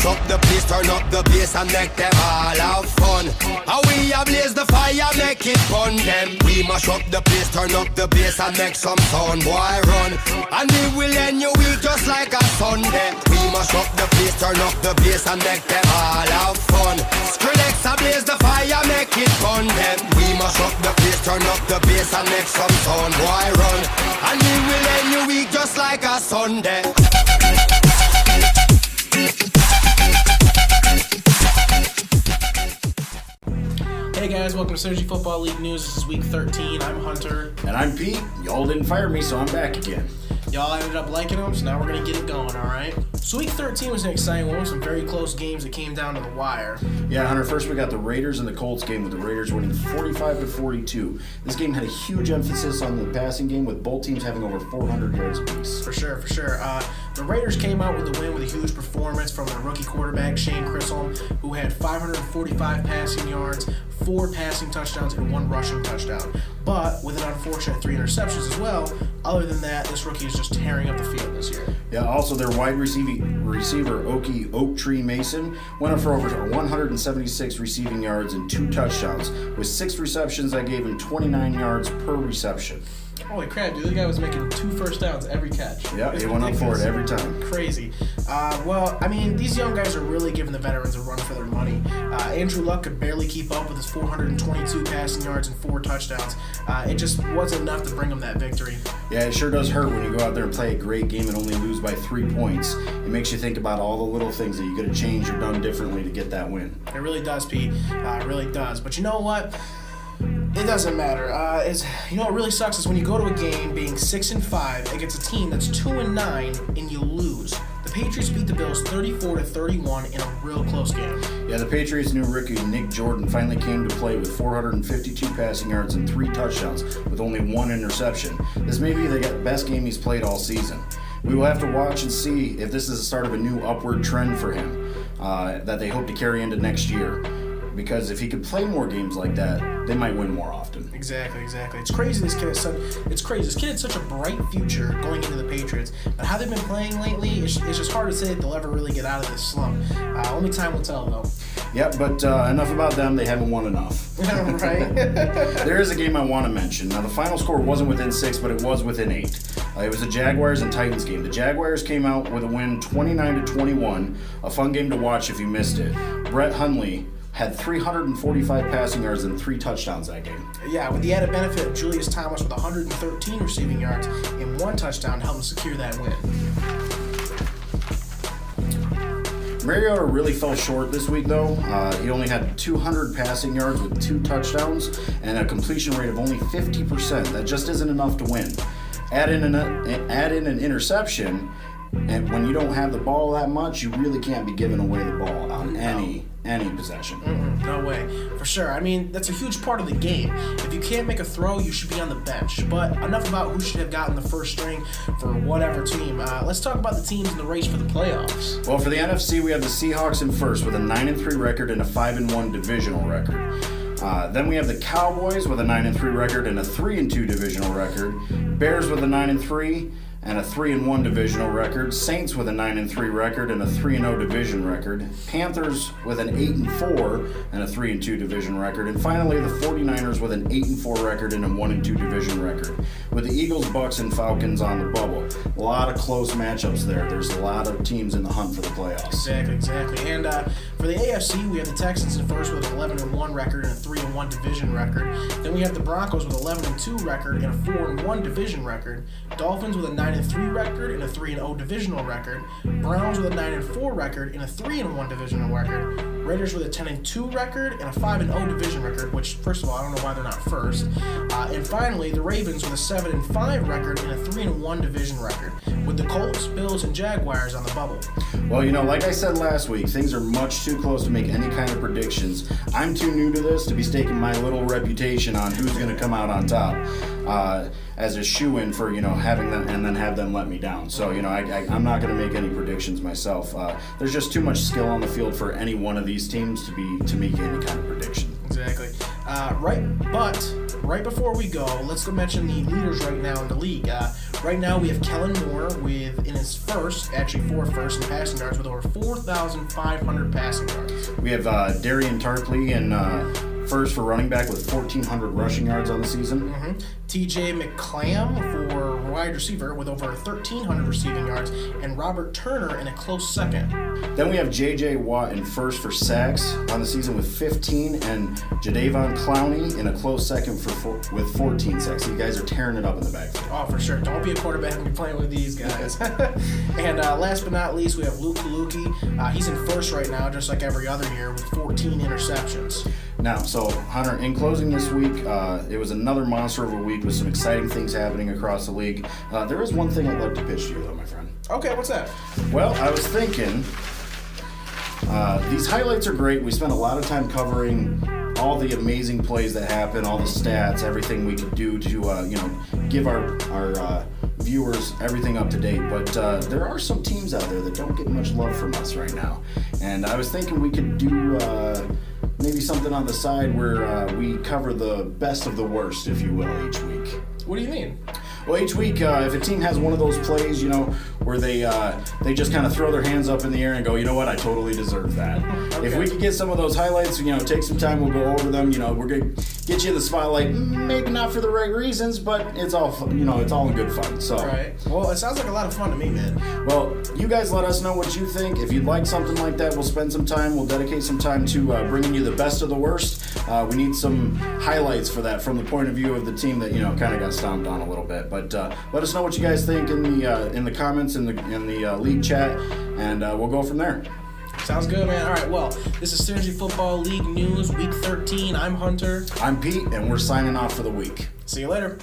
mash up the place, turn up the bass and make them all have fun. And we ablaze the fire, make it fun them. We mash up the place, turn up the bass and make some sound, boy run. And we will end your week just like a Sunday. We mash up the place, turn up the bass and make them all have fun. Skrillex ablaze the fire, make it fun them. We mash up the place, turn up the bass and make some sound, boy run. And we will end your week just like a Sunday. Hey guys, welcome to Synergy Football League News. This is week 13. I'm Hunter. And I'm Pete. Y'all didn't fire me, so I'm back again. Y'all ended up liking them, so now we're going to get it going, alright? So week 13 was an exciting one with some very close games that came down to the wire. Yeah, Hunter, first we got the Raiders and the Colts game, with the Raiders winning 45-42. This game had a huge emphasis on the passing game, with both teams having over 400 yards apiece. For sure. The Raiders came out with the win with a huge performance from their rookie quarterback, Shane Chisholm, who had 545 passing yards, 4 passing touchdowns, and 1 rushing touchdown. But with an unfortunate 3 interceptions as well. Other than that, this rookie is just tearing up the field this year. Yeah, also their wide receiver Oak Tree Mason went up for over 176 receiving yards and 2 touchdowns, with 6 receptions that gave him 29 yards per reception. Holy crap, dude, the guy was making 2 first downs every catch. Yeah, he went up for it every time. Crazy. These young guys are really giving the veterans a run for their money. Andrew Luck could barely keep up with his 422 passing yards and 4 touchdowns. It just wasn't enough to bring him that victory. Yeah, it sure does hurt when you go out there and play a great game and only lose by 3 points. It makes you think about all the little things that you could have changed or done differently to get that win. It really does, Pete. It really does. But you know what? It doesn't matter. What really sucks is when you go to a game being 6-5 against a team that's 2-9 and you lose. The Patriots beat the Bills 34-31 in a real close game. Yeah, the Patriots' new rookie Nick Jordan finally came to play with 452 passing yards and 3 touchdowns with only 1 interception. This may be the best game he's played all season. We will have to watch and see if this is the start of a new upward trend for him that they hope to carry into next year. Because if he could play more games like that, they might win more often. Exactly. It's crazy this kid has such a bright future going into the Patriots. But how they've been playing lately, it's just hard to say that they'll ever really get out of this slump. Only time will tell, though. Yep, but enough about them. They haven't won enough. Right? There is a game I want to mention. Now, the final score wasn't within 6, but it was within 8. It was the Jaguars and Titans game. The Jaguars came out with a win 29-21. A fun game to watch if you missed it. Brett Hundley had 345 passing yards and 3 touchdowns that game. Yeah, with the added benefit of Julius Thomas with 113 receiving yards and 1 touchdown to help him secure that win. Mariota really fell short this week, though. He only had 200 passing yards with 2 touchdowns and a completion rate of only 50%. That just isn't enough to win. Add in an interception, and when you don't have the ball that much, you really can't be giving away the ball on any possession. No way. For sure. That's a huge part of the game. If you can't make a throw, you should be on the bench. But enough about who should have gotten the first string for whatever team. Let's talk about the teams in the race for the playoffs. Well, for the NFC, we have the Seahawks in first with a 9-3 record and a 5-1 divisional record. Then we have the Cowboys with a 9-3 record and a 3-2 divisional record. Bears with a 9-3 and a 3-1 divisional record. Saints with a 9-3 record and a 3-0 division record. Panthers with an 8-4 and a 3-2 division record. And finally, the 49ers with an 8-4 record and a 1-2 division record. With the Eagles, Bucks, and Falcons on the bubble. A lot of close matchups there. There's a lot of teams in the hunt for the playoffs. Exactly. And for the AFC, we have the Texans in first with an 11-1 record and a 3-1 division record. Then we have the Broncos with an 11-2 record and a 4-1 division record. Dolphins with a 9-3 record and a 3-0 divisional record. Browns with a 9-4 record and a 3-1 divisional record. Raiders with a 10-2 record and a 5-0 division record, which, first of all, I don't know why they're not first. And finally, the Ravens with a 7-5 record and a 3-1 division record, with the Colts, Bills, and Jaguars on the bubble. Well, like I said last week, things are much too close to make any kind of predictions. I'm too new to this to be staking my little reputation on who's going to come out on top as a shoo-in for, having them and then have them let me down. So, I'm not going to make any predictions myself. There's just too much skill on the field for any one of these teams to make any kind of prediction. Exactly. Right before we go, let's go mention the leaders right now in the league. Right now we have Kellen Moore in his first, actually 4 firsts in passing yards with over 4,500 passing yards. We have Darian Tarpley in first for running back with 1,400 rushing yards on the season. TJ McClam for wide receiver with over 1,300 receiving yards, and Robert Turner in a close second. Then we have J.J. Watt in first for sacks on the season with 15, and Jadeveon Clowney in a close second with 14 sacks. You guys are tearing it up in the backfield. Oh, for sure. Don't be a quarterback and be playing with these guys. And last but not least, we have Luke Kaluki. He's in first right now, just like every other year, with 14 interceptions. Now, so Hunter, in closing this week, it was another monster of a week with some exciting things happening across the league. There is one thing I'd like to pitch to you, though, my friend. Okay, what's that? Well, I was thinking, these highlights are great. We spent a lot of time covering all the amazing plays that happen, all the stats, everything we could do to, give our viewers everything up to date. But there are some teams out there that don't get much love from us right now. And I was thinking we could do maybe something on the side where we cover the best of the worst, if you will, each week. What do you mean? Well, each week, if a team has one of those plays, where they just kind of throw their hands up in the air and go, you know what, I totally deserve that. Okay. If we could get some of those highlights, take some time, we'll go over them. We're going to get you in the spotlight, maybe not for the right reasons, but it's all, it's all in good fun. So. Right. Well, it sounds like a lot of fun to me, man. Well, you guys let us know what you think. If you'd like something like that, we'll spend some time. We'll dedicate some time to bringing you the best of the worst. We need some highlights for that from the point of view of the team that, kind of got stomped on a little bit. But let us know what you guys think in the comments in the league chat, and we'll go from there. Sounds good, man. All right, well, this is Synergy Football League News, Week 13. I'm Hunter. I'm Pete, and we're signing off for the week. See you later.